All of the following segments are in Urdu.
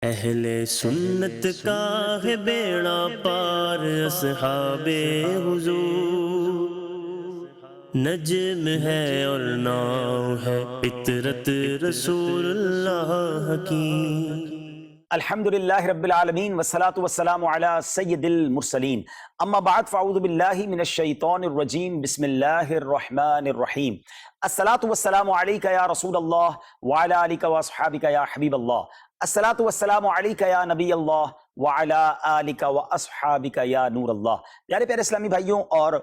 اہل سنت کا ہے بیڑا پار، اصحاب حضور نجم ہے اور ناؤ ہے فطرت رسول اللہ کی۔ الحمدللہ رب العالمین والصلاة والسلام علی سید المرسلین، اما بعد فاعوذ باللہ من الشیطان الرجیم، بسم اللہ الرحمن الرحیم۔ الصلاة والسلام علیک یا رسول اللہ وعلی آلک واصحابک یا حبیب اللہ، الصلاة والسلام علیک یا نبی اللہ وعلی آلک واصحابک یا نور اللہ۔ پیارے پیارے اسلامی بھائیوں اور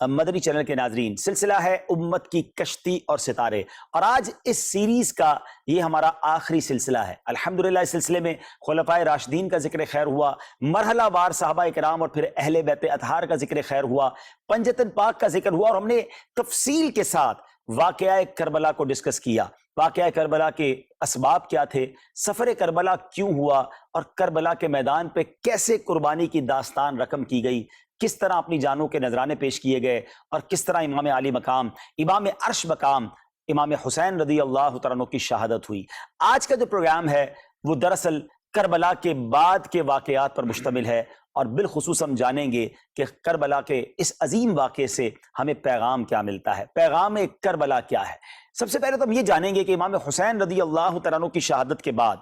مدنی چینل کے ناظرین، سلسلہ ہے امت کی کشتی اور ستارے، اور آج اس سیریز کا یہ ہمارا آخری سلسلہ ہے۔ الحمدللہ اس سلسلے میں خلفائے راشدین کا ذکر خیر ہوا، مرحلہ وار صحابہ کرام اور پھر اہل بیت اطہار کا ذکر خیر ہوا، پنجتن پاک کا ذکر ہوا، اور ہم نے تفصیل کے ساتھ واقعہ کربلا کو ڈسکس کیا۔ واقعہ کربلا کے اسباب کیا تھے، سفر کربلا کیوں ہوا، اور کربلا کے میدان پہ کیسے قربانی کی داستان رقم کی گئی، کس طرح اپنی جانوں کے نذرانے پیش کیے گئے، اور کس طرح امام علی مقام، امام عرش مقام، امام حسین رضی اللہ تعالیٰ عنہ کی شہادت ہوئی۔ آج کا جو پروگرام ہے وہ دراصل کربلا کے بعد کے واقعات پر مشتمل ہے، اور بالخصوص ہم جانیں گے کہ کربلا کے اس عظیم واقعے سے ہمیں پیغام کیا ملتا ہے، پیغام کربلا کیا ہے۔ سب سے پہلے تو ہم یہ جانیں گے کہ امام حسین رضی اللہ تعالیٰ عنہ کی شہادت کے بعد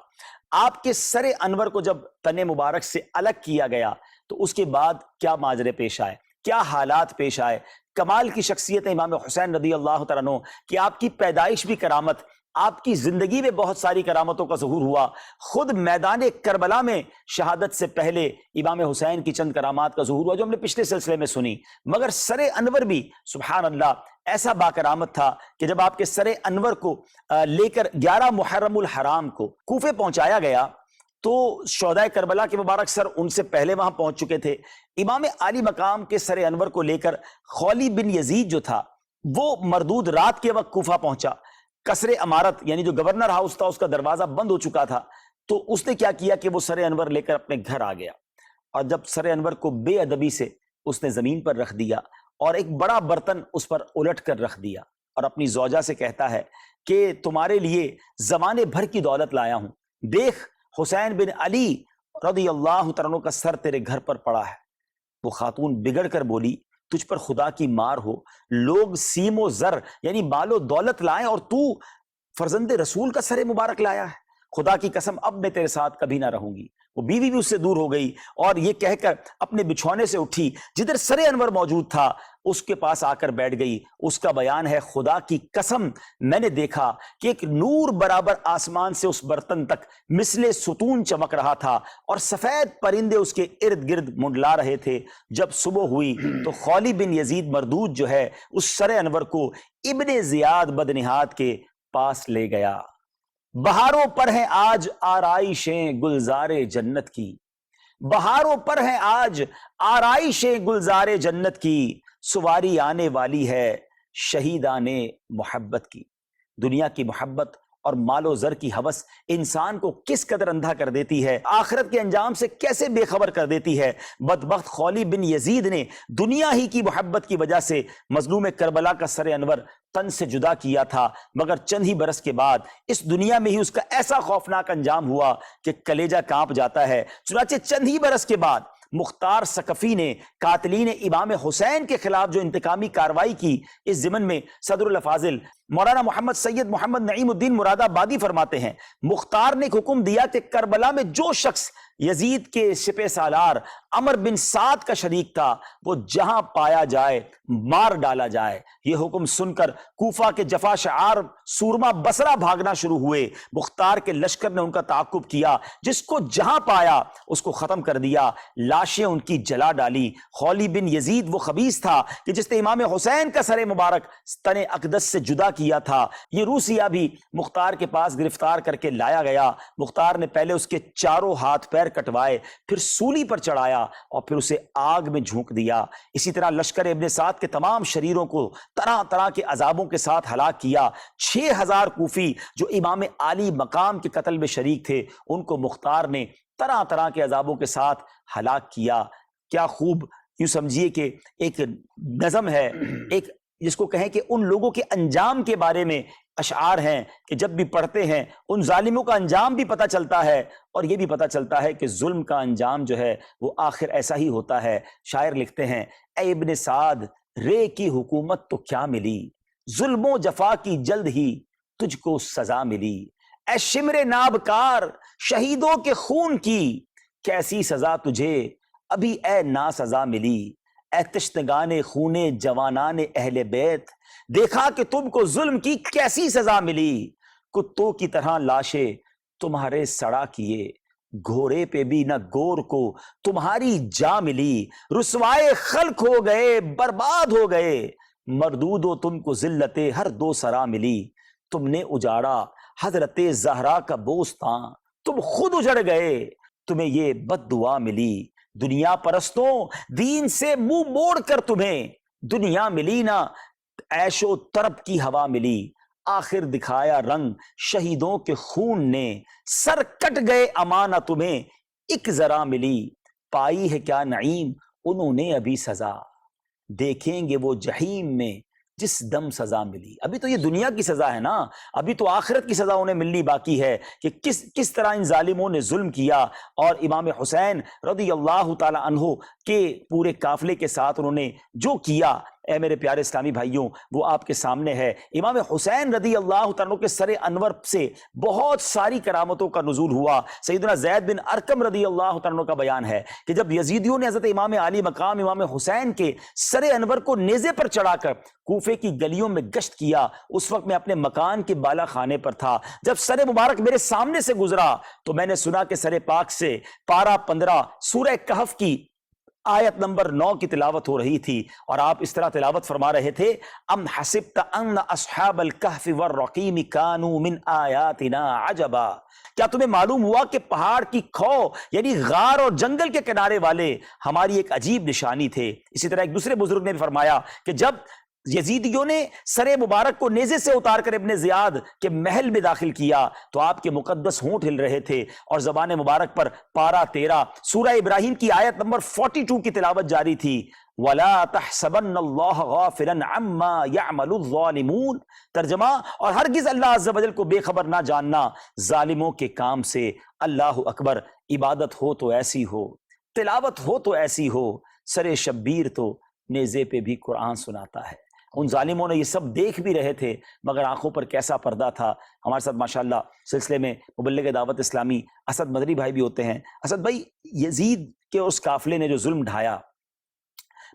آپ کے سر انور کو جب تن مبارک سے الگ کیا گیا تو اس کے بعد کیا ماجرے پیش آئے، کیا حالات پیش آئے۔ کمال کی شخصیت امام حسین رضی اللہ تعالیٰ عنہ کہ آپ کی پیدائش بھی کرامت، آپ کی زندگی میں بہت ساری کرامتوں کا ظہور ہوا، خود میدان کربلا میں شہادت سے پہلے امام حسین کی چند کرامات کا ظہور ہوا جو ہم نے پچھلے سلسلے میں سنی، مگر سر انور بھی سبحان اللہ ایسا باکرامت تھا کہ جب آپ کے سر انور کو لے کر 11 محرم الحرام کو کوفے پہنچایا گیا تو شہدائے کربلا کے مبارک سر ان سے پہلے وہاں پہنچ چکے تھے۔ امام علی مقام کے سر انور کو لے کر خولی بن یزید جو تھا وہ مردود رات کے وقت کوفہ پہنچا۔ قصر امارت یعنی جو گورنر ہاؤس تھا اس کا دروازہ بند ہو چکا تھا، تو اس نے کیا کیا کہ وہ سر انور لے کر اپنے گھر آ گیا، اور جب سر انور کو بے ادبی سے اس نے زمین پر رکھ دیا اور ایک بڑا برتن اس پر الٹ کر رکھ دیا، اور اپنی زوجہ سے کہتا ہے کہ تمہارے لیے زمانے بھر کی دولت لایا ہوں، دیکھ حسین بن علی رضی اللہ تعالیٰ عنہ کا سر تیرے گھر پر پڑا ہے۔ وہ خاتون بگڑ کر بولی تجھ پر خدا کی مار ہو، لوگ سیم و زر یعنی مال و دولت لائیں اور تو فرزند رسول کا سر مبارک لایا ہے، خدا کی قسم اب میں تیرے ساتھ کبھی نہ رہوں گی۔ وہ بیوی بھی اس سے دور ہو گئی اور یہ کہہ کر اپنے بچھونے سے اٹھی، جدھر سر انور موجود تھا اس کے پاس آ کر بیٹھ گئی۔ اس کا بیان ہے خدا کی قسم میں نے دیکھا کہ ایک نور برابر آسمان سے اس برتن تک مثل ستون چمک رہا تھا اور سفید پرندے اس کے ارد گرد منڈلا رہے تھے۔ جب صبح ہوئی تو خولی بن یزید مردود جو ہے اس سر انور کو ابن زیاد بدنہاد کے پاس لے گیا۔ بہاروں پر ہیں آج آرائشیں گلزار جنت کی، بہاروں پر ہیں آج آرائشیں گلزار جنت کی، سواری آنے والی ہے شہیدان محبت کی۔ دنیا کی محبت اور مال و زر کی ہوس انسان کو کس قدر اندھا کر دیتی ہے، آخرت کے انجام سے کیسے بے خبر کر دیتی ہے۔ بدبخت خولی بن یزید نے دنیا ہی کی محبت کی وجہ سے مظلوم کربلا کا سر انور تن سے جدا کیا تھا، مگر چند ہی برس کے بعد اس دنیا میں ہی اس کا ایسا خوفناک انجام ہوا کہ کلیجہ کانپ جاتا ہے۔ چنانچہ چند ہی برس کے بعد مختار ثقفی نے قاتلین امام حسین کے خلاف جو انتقامی کاروائی کی، اس ضمن میں صدر الافاضل مولانا محمد سید محمد نعیم الدین مراد آبادی فرماتے ہیں مختار نے حکم دیا کہ کربلا میں جو شخص یزید کے سپہ سالار عمر بن سعد کا شریک تھا وہ جہاں پایا جائے مار ڈالا جائے۔ یہ حکم سن کر کوفہ کے جفا شعار سورما بصرہ بھاگنا شروع ہوئے۔ مختار کے لشکر نے ان کا تعاقب کیا، جس کو جہاں پایا اس کو ختم کر دیا، لاشیں ان کی جلا ڈالی۔ خولی بن یزید وہ خبیث تھا کہ جس نے امام حسین کا سر مبارک تن اقدس سے جدا کیا تھا۔ یہ روسیہ بھی مختار کے پاس گرفتار کر کے لایا گیا۔ مختار نے پہلے اس کے چاروں ہاتھ پیر کٹوائے، پھر سولی پر چڑھایا اور پھر اسے آگ میں جھونک دیا۔ اسی طرح لشکر ابن سعد کے تمام شریروں کو طرح طرح کے عذابوں کے ساتھ ہلاک کیا۔ 6000 کوفی جو امام علی مقام کے قتل میں شریک تھے ان کو مختار نے طرح طرح کے عذابوں کے ساتھ ہلاک کیا۔ کیا خوب، یوں سمجھیے کہ ایک نظم ہے، ایک جس کو کہیں کہ ان لوگوں کے انجام کے بارے میں اشعار ہیں کہ جب بھی پڑھتے ہیں ان ظالموں کا انجام بھی پتہ چلتا ہے، اور یہ بھی پتہ چلتا ہے کہ ظلم کا انجام جو ہے وہ آخر ایسا ہی ہوتا ہے۔ شاعر لکھتے ہیں، اے ابن سعد رے کی حکومت تو کیا ملی، ظلم و جفا کی جلد ہی تجھ کو سزا ملی، اے شمر نابکار شہیدوں کے خون کی کیسی سزا تجھے ابھی اے نا سزا ملی، اے تشنگان خون جوانان اہل بیت دیکھا کہ تم کو ظلم کی کیسی سزا ملی، کتوں کی طرح لاشیں تمہارے سڑا کیے گھوڑے پہ بھی نہ گور کو تمہاری جا ملی، رسوائے خلق ہو گئے برباد ہو گئے مردود و تم کو ذلت ہر دو سرا ملی، تم نے اجاڑا حضرت زہرا کا بوستان تم خود اجڑ گئے تمہیں یہ بد دعا ملی، دنیا پرستوں دین سے منہ موڑ کر تمہیں دنیا ملی نہ عیش و طرب کی ہوا ملی، آخر دکھایا رنگ شہیدوں کے خون نے سر کٹ گئے امانہ تمہیں ایک ذرا ملی، پائی ہے کیا نعیم انہوں نے ابھی سزا دیکھیں گے وہ جہیم میں جس دم سزا ملی۔ ابھی تو یہ دنیا کی سزا ہے نا، ابھی تو آخرت کی سزا انہیں ملنی باقی ہے کہ کس طرح ان ظالموں نے ظلم کیا، اور امام حسین رضی اللہ تعالی عنہ کے پورے قافلے کے ساتھ انہوں نے جو کیا، اے میرے پیارے اسلامی بھائیوں وہ آپ کے سامنے ہے۔ امام حسین رضی اللہ تعالیٰ عنہ کے سر انور سے بہت ساری کرامتوں کا نزول ہوا۔ سیدنا زید بن ارقم رضی اللہ تعالیٰ عنہ کا بیان ہے کہ جب یزیدیوں نے حضرت امام علی مقام امام حسین کے سر انور کو نیزے پر چڑھا کر کوفے کی گلیوں میں گشت کیا، اس وقت میں اپنے مکان کے بالا خانے پر تھا، جب سر مبارک میرے سامنے سے گزرا تو میں نے سنا کہ سر پاک سے پارہ 15 سورہ کہف کی آیت نمبر 9 کی تلاوت ہو رہی تھی، اور آپ اس طرح تلاوت فرما رہے تھے، ام حسبت ان اصحاب الکہف والرقیم کانوا من آیاتنا عجبا، کیا تمہیں معلوم ہوا کہ پہاڑ کی کھو یعنی غار اور جنگل کے کنارے والے ہماری ایک عجیب نشانی تھے۔ اسی طرح ایک دوسرے بزرگ نے بھی فرمایا کہ جب یزیدیوں نے سر مبارک کو نیزے سے اتار کر ابن زیاد کے محل میں داخل کیا تو آپ کے مقدس ہونٹ ہل رہے تھے، اور زبان مبارک پر پارہ 13 سورہ ابراہیم کی آیت نمبر 42 کی تلاوت جاری تھی، وَلَا تَحْسَبَنَّ اللَّهَ غَافِلًا عَمَّا يَعْمَلُ الظَّالِمُونَ، ترجمہ، اور ہرگز اللہ عز و جل کو بے خبر نہ جاننا ظالموں کے کام سے۔ اللہ اکبر، عبادت ہو تو ایسی ہو، تلاوت ہو تو ایسی ہو، سر شبیر تو نیزے پہ بھی قرآن سناتا ہے۔ ان ظالموں نے یہ سب دیکھ بھی رہے تھے، مگر آنکھوں پر کیسا پردہ تھا۔ ہمارے ساتھ ماشاءاللہ سلسلے میں مبلغ دعوت اسلامی اسد مدنی بھائی بھی ہوتے ہیں۔ اسد بھائی، یزید کے اس قافلے نے جو ظلم ڈھایا،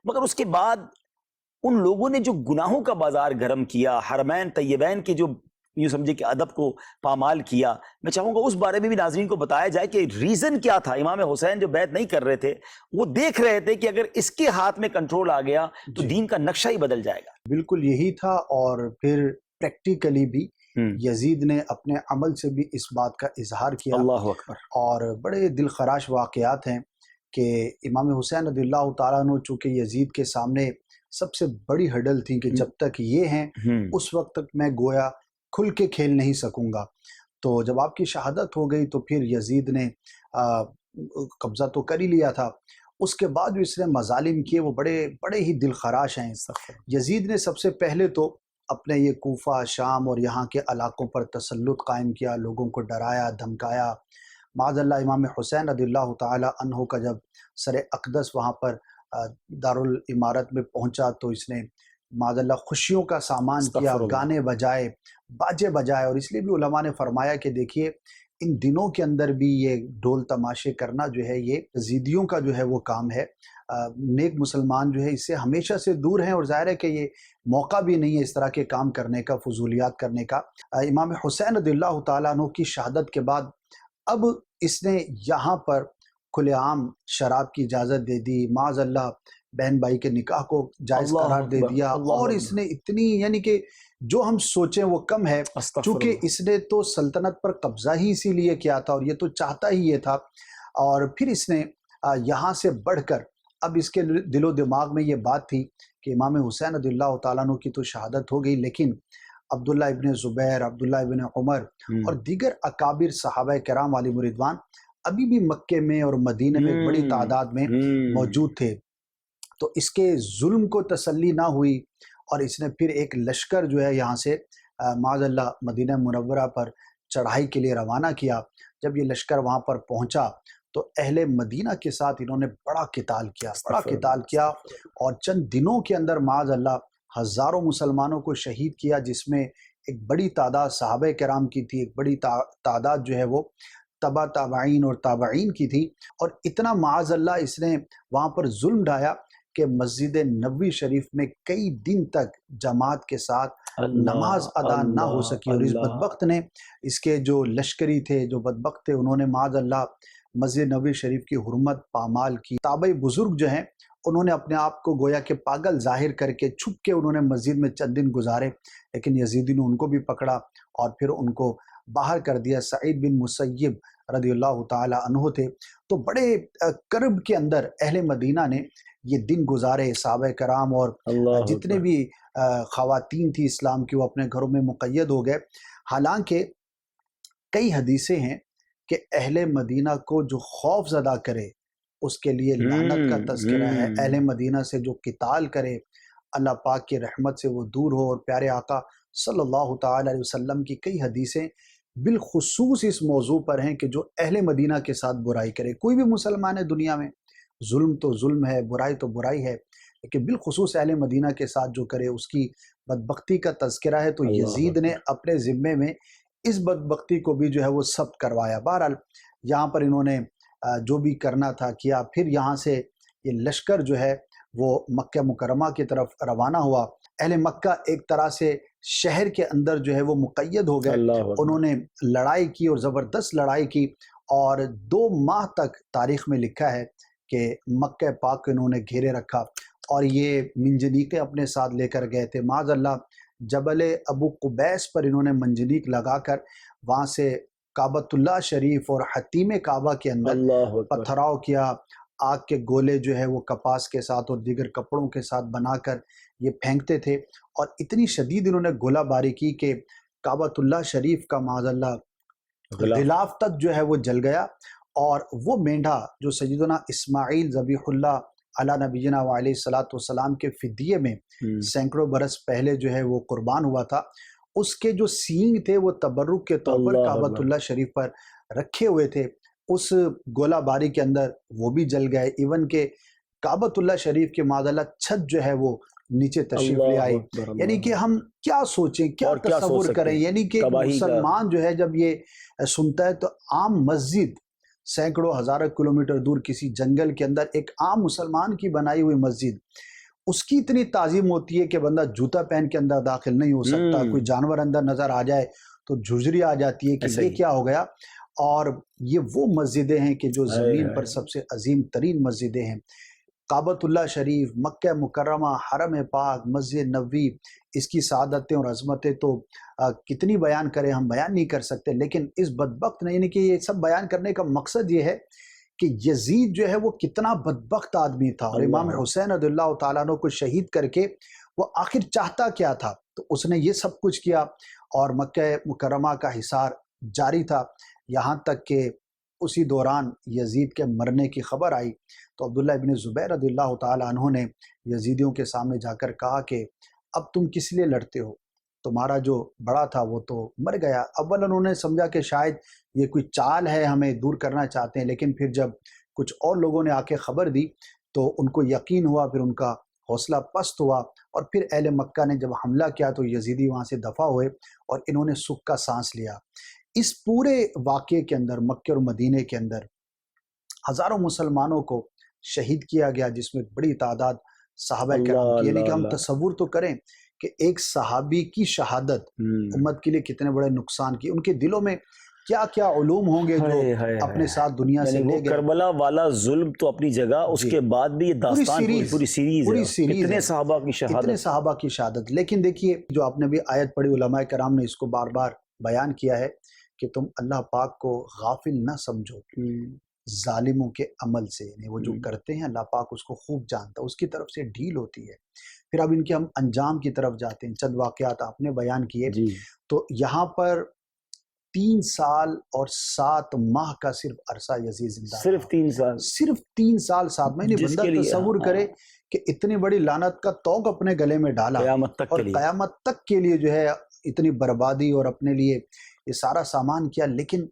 مگر اس کے بعد ان لوگوں نے جو گناہوں کا بازار گرم کیا، حرمین طیبین کی جو یوں سمجھے کہ ادب کو پامال کیا، میں چاہوں گا اس بارے میں بھی ناظرین کو بتایا جائے کہ ریزن کیا تھا۔ امام حسین جو بیعت نہیں کر رہے تھے، وہ دیکھ رہے تھے کہ اگر اس کے ہاتھ میں کنٹرول آ گیا تو دین کا نقشہ ہی بدل جائے گا۔ بالکل یہی تھا، اور پھر پریکٹیکلی بھی یزید نے اپنے عمل سے بھی اس بات کا اظہار کیا۔ اللہ اکبر۔ اور بڑے دل خراش واقعات ہیں کہ امام حسین رضی اللہ تعالیٰ عنہ چونکہ یزید کے سامنے سب سے بڑی ہڈل تھی کہ جب تک یہ ہیں اس وقت تک میں گویا کھل کے کھیل نہیں سکوں گا، تو جب آپ کی شہادت ہو گئی تو پھر یزید نے قبضہ تو کر ہی لیا تھا، اس کے بعد جو اس نے مظالم کیے وہ بڑے ہی دل خراش ہیں۔ یزید نے سب سے پہلے تو اپنے یہ کوفہ، شام اور یہاں کے علاقوں پر تسلط قائم کیا، لوگوں کو ڈرایا دھمکایا۔ معاذ اللہ امام حسین رضی اللہ تعالی عنہ کا جب سر اقدس وہاں پر دارالامارت میں پہنچا تو اس نے معاذ اللہ خوشیوں کا سامان کیا، گانے بجائے، باجے بجائے، اور اس لیے بھی علماء نے فرمایا کہ دیکھیے ان دنوں کے اندر بھی یہ ڈھول تماشے کرنا جو ہے یہ یزیدیوں کا جو ہے وہ کام ہے۔ نیک مسلمان جو ہے اس سے ہمیشہ سے دور ہیں، اور ظاہر ہے کہ یہ موقع بھی نہیں ہے اس طرح کے کام کرنے کا، فضولیات کرنے کا۔ امام حسین رضی اللہ تعالیٰ عنہ کی شہادت کے بعد اب اس نے یہاں پر کھلے عام شراب کی اجازت دے دی، معاذ اللہ بہن بھائی کے نکاح کو جائز قرار دے دیا، اور اس نے اتنی یعنی کہ جو ہم سوچیں وہ کم ہے، چونکہ اس نے تو سلطنت پر قبضہ ہی اسی لیے کیا تھا، اور یہ تو چاہتا ہی یہ تھا، اور پھر اس نے یہاں سے بڑھ کر اب اس کے دل و دماغ میں یہ بات تھی کہ امام حسین رضی اللہ تعالیٰ عنہ کی تو شہادت ہو گئی، لیکن عبداللہ ابن زبیر، عبداللہ ابن عمر اور دیگر اکابر صحابہ کرام علیہم رضوان ابھی بھی مکے میں اور مدینہ میں بڑی تعداد میں موجود تھے۔ تو اس کے ظلم کو تسلی نہ ہوئی، اور اس نے پھر ایک لشکر جو ہے یہاں سے معاذ اللہ مدینہ منورہ پر چڑھائی کے لیے روانہ کیا۔ جب یہ لشکر وہاں پر پہنچا تو اہل مدینہ کے ساتھ انہوں نے بڑا قتال کیا اور چند دنوں کے اندر معاذ اللہ ہزاروں مسلمانوں کو شہید کیا، جس میں ایک بڑی تعداد صحابہ کرام کی تھی، ایک بڑی تعداد جو ہے وہ تبع تابعین اور تابعین کی تھی، اور اتنا معاذ اللہ اس نے وہاں پر ظلم ڈھایا کہ مسجد نبوی شریف میں کئی دن تک جماعت کے ساتھ نماز ادا نہ ہو سکی، اور اس بدبخت نے، اس کے جو لشکری تھے، جو بدبخت تھے، انہوں نے معاذ اللہ مسجد نبوی شریف کی حرمت پامال کی۔ تابعی بزرگ جو ہیں انہوں نے اپنے آپ کو گویا کہ پاگل ظاہر کر کے چھپ کے انہوں نے مسجد میں چند دن گزارے، لیکن یزیدی نے ان کو بھی پکڑا اور پھر ان کو باہر کر دیا۔ سعید بن مسیب رضی اللہ تعالی عنہ تھے، تو بڑے کرب کے اندر اہل مدینہ نے یہ دن گزارے۔ صحابہ کرام اور جتنے بھی خواتین تھی اسلام کی وہ اپنے گھروں میں مقید ہو گئے۔ حالانکہ کئی حدیثیں ہیں کہ اہل مدینہ کو جو خوف زدہ کرے اس کے لیے لعنت کا تذکرہ ہے، اہل مدینہ سے جو قتال کرے اللہ پاک کی رحمت سے وہ دور ہو، اور پیارے آقا صلی اللہ تعالی علیہ وسلم کی کئی حدیثیں بالخصوص اس موضوع پر ہیں کہ جو اہل مدینہ کے ساتھ برائی کرے۔ کوئی بھی مسلمان ہے دنیا میں، ظلم تو ظلم ہے، برائی تو برائی ہے، لیکن بالخصوص اہل مدینہ کے ساتھ جو کرے اس کی بدبختی کا تذکرہ ہے۔ تو یزید نے اپنے ذمے میں اس بدبختی کو بھی جو ہے وہ ثبت کروایا۔ بہرحال یہاں پر انہوں نے جو بھی کرنا تھا کیا، پھر یہاں سے یہ لشکر جو ہے وہ مکہ مکرمہ کی طرف روانہ ہوا۔ اہل مکہ ایک طرح سے شہر کے اندر جو ہے وہ مقید ہو گئے، انہوں نے لڑائی کی اور زبردست لڑائی کی، اور 2 ماہ تک تاریخ میں لکھا ہے کہ مکہ پاک انہوں نے گھیرے رکھا، اور یہ منجنیقیں اپنے ساتھ لے کر گئے تھے۔ معاذ اللہ جبل ابو قبیس پر انہوں نے منجنیق لگا کر وہاں سے کعبۃ اللہ شریف اور حتیم کعبہ کے اندر پتھراؤ کیا۔ آگ کے گولے جو ہے وہ کپاس کے ساتھ اور دیگر کپڑوں کے ساتھ بنا کر یہ پھینکتے تھے، اور اتنی شدید انہوں نے گولہ باری کی کہ کعبۃ اللہ شریف کا معاذ اللہ غلاف تک جو ہے وہ جل گیا، اور وہ مینڈھا جو سیدنا اسماعیل ذبیح اللہ علی نبینا وعلیہ الصلاۃ والسلام کے فدیے میں سینکڑوں برس پہلے جو ہے وہ قربان ہوا تھا، اس کے جو سینگ تھے وہ تبرک کے طور پر کعبۃ اللہ شریف پر رکھے ہوئے تھے، اس گولہ باری کے اندر وہ بھی جل گئے۔ ایون کہ کعبۃ اللہ شریف کے معاذ اللہ چھت جو ہے وہ نیچے تشریف لے آئی۔ یعنی کہ ہم کیا سوچیں، کیا تصور کریں، یعنی کہ مسلمان جو ہے جب یہ سنتا ہے تو عام مسجد سینکڑوں ہزاروں کلومیٹر دور کسی جنگل کے اندر ایک عام مسلمان کی بنائی ہوئی مسجد، اس کی اتنی تعظیم ہوتی ہے کہ بندہ جوتا پہن کے اندر داخل نہیں ہو سکتا، کوئی جانور اندر نظر آ جائے تو جھجری آ جاتی ہے کہ یہ کیا ہو گیا۔ اور یہ وہ مسجدیں ہیں کہ جو زمین پر سب سے عظیم ترین مسجدیں ہیں۔ کعبۃ اللہ شریف، مکہ مکرمہ، حرم پاک، مسجد نبوی، اس کی سعادتیں اور عظمتیں تو کتنی بیان کریں، ہم بیان نہیں کر سکتے۔ لیکن اس بدبخت نے، یعنی کہ یہ سب بیان کرنے کا مقصد یہ ہے کہ یزید جو ہے وہ کتنا بدبخت آدمی تھا، اور امام حسین رضی اللہ تعالیٰ عنہ کو شہید کر کے وہ آخر چاہتا کیا تھا، تو اس نے یہ سب کچھ کیا، اور مکہ مکرمہ کا حصار جاری تھا، یہاں تک کہ اسی دوران یزید کے مرنے کی خبر آئی تو عبداللہ ابن زبیر رضی اللہ تعالیٰ عنہ نے یزیدیوں کے سامنے جا کر کہا کہ اب تم کس لیے لڑتے ہو، تمہارا جو بڑا تھا وہ تو مر گیا۔ اول انہوں نے سمجھا کہ شاید یہ کوئی چال ہے، ہمیں دور کرنا چاہتے ہیں، لیکن پھر جب کچھ اور لوگوں نے آ کے خبر دی تو ان کو یقین ہوا، پھر ان کا حوصلہ پست ہوا، اور پھر اہل مکہ نے جب حملہ کیا تو یزیدی وہاں سے دفع ہوئے اور انہوں نے سکھ کا سانس لیا۔ اس پورے واقعے کے اندر مکہ اور مدینے کے اندر ہزاروں مسلمانوں کو شہید کیا گیا، جس میں بڑی تعداد صحابہ کرام کی، یعنی کہ ہم تصور تو کریں کہ ایک صحابی کی شہادت امت کے لیے کتنے بڑے نقصان کی، ان کے دلوں میں کیا کیا علوم ہوں گے جو اپنے ساتھ دنیا سے لے گئے۔ کربلا والا ظلم تو اپنی جگہ، اس کے بعد بھی یہ داستان پوری سیریز ہے، کتنے صحابہ کی شہادت، کتنے صحابہ کی شہادت۔ لیکن دیکھیے جو آپ نے بھی آیت پڑھی، علماء کرام نے اس کو بار بار بیان کیا ہے کہ تم اللہ پاک کو غافل نہ سمجھو ظالموں کے عمل سے، یعنی وہ جو کرتے ہیں اللہ پاک اس کو خوب جانتا ہے، اس کی طرف سے ڈھیل ہوتی ہے۔ پھر اب ان کے ہم انجام کی طرف جاتے ہیں، چند واقعات آپ نے بیان کیے، تو یہاں پر 3 سال اور 7 ماہ کا صرف عرصہ یزید زندہ صرف رہا۔ 3 سال، صرف 3 سال 7 مہینے، جس بندہ کے لیے تصور کرے کہ اتنی بڑی لعنت کا توق اپنے گلے میں ڈالا قیامت تک اور کے لیے۔ قیامت تک کے لیے جو ہے اتنی بربادی اور اپنے لیے یہ سارا سامان کیا، لیکن